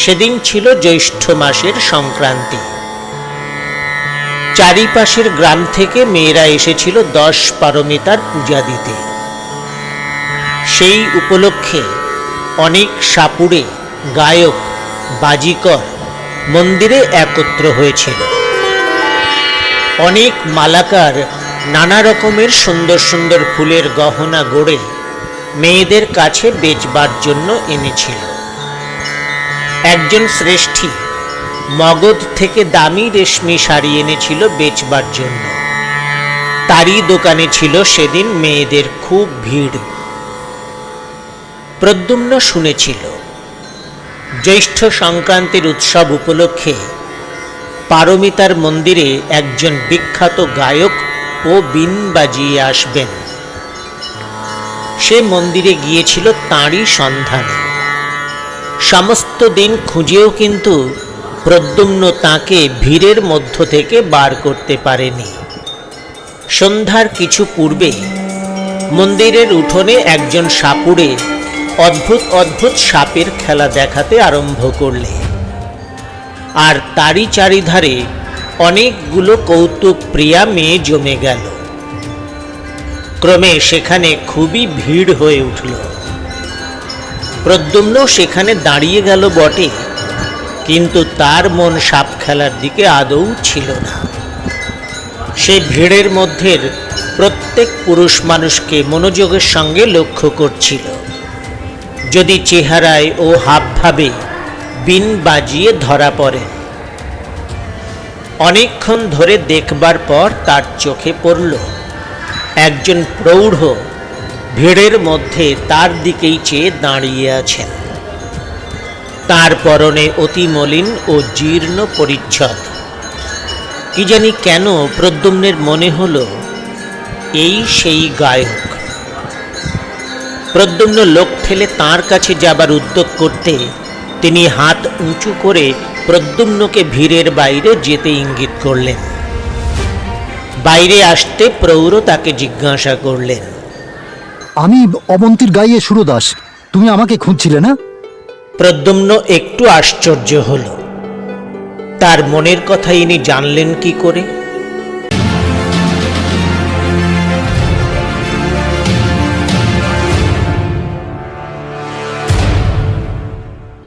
সেদিন ছিল জ্যৈষ্ঠ মাসের সংক্রান্তি। চারিপাশের গ্রাম থেকে মেয়েরা এসেছিল 10 পারমিতার পূজা দিতে। সেই উপলক্ষে অনেক সাপুড়ে, গায়ক, বাজিকর মন্দিরে একত্র হয়েছিল। অনেক মালাকার নানা রকমের সুন্দর সুন্দর ফুলের গহনা গড়ে মেয়েদের কাছে বেচবার জন্য এনেছিল। একজন শ্রেষ্ঠী মগধ থেকে দামি রেশমি শাড়ি এনেছিল বেচবার জন্য। তারই দোকানে ছিল সেদিন মেয়েদের খুব ভিড়। প্রদ্যুম্ন শুনেছিল জ্যৈষ্ঠ সংক্রান্তির উৎসব উপলক্ষে পারমিতার মন্দিরে একজন বিখ্যাত গায়ক ও বীণ বাজিয়ে আসবেন। সে মন্দিরে গিয়েছিল তাঁরই সন্ধানে। সমস্ত দিন খুঁজেও কিন্তু প্রদ্যুম্ন তাঁকে ভিড়ের মধ্য থেকে বার করতে পারেনি। সন্ধ্যার কিছু পূর্বে মন্দিরের উঠোনে একজন সাপুড়ে অদ্ভুত অদ্ভুত সাপের খেলা দেখাতে আরম্ভ করলে, আর তারই চারিধারে অনেকগুলো কৌতুক প্রিয়া মেয়ে জমে গেল। ক্রমে সেখানে খুবই ভিড় হয়ে উঠল। প্রদ্যুম্ন সেখানে দাঁড়িয়ে গেল বটে, কিন্তু তার মন সাপ খেলার দিকে আদৌ ছিল না। সে ভিড়ের মধ্যে প্রত্যেক পুরুষ মানুষকে মনোযোগের সঙ্গে লক্ষ্য করছিল, যদি চেহারায় ও হাবভাবে বীণ বাজিয়ে ধরা পড়ে। অনেকক্ষণ ধরে দেখবার পর তার চোখে পড়ল একজন প্রৌঢ় ভিড়ের মধ্যে তার দিকেই চেয়ে দাঁড়িয়ে আছেন। তার পরনে অতি মলিন ও জীর্ণ পরিচ্ছদ। কি জানি কেন প্রদ্যুম্নের মনে হলো এই সেই গায়ক। প্রদ্যুম্ন লোক ঠেলে তাঁর কাছে যাবার উদ্যোগ করতে তিনি হাত উঁচু করে প্রদ্যুম্নকে ভিড়ের বাইরে যেতে ইঙ্গিত করলেন। বাইরে আসতে প্রৌঢ় তাকে জিজ্ঞাসা করলেন, আমি অবন্তীর গাইয়ে সুরদাস, তুমি আমাকে খুঁজছিলে না? প্রদ্যুম্ন একটু আশ্চর্য হল। তার মনের কথা ইনি জানলেন কি করে?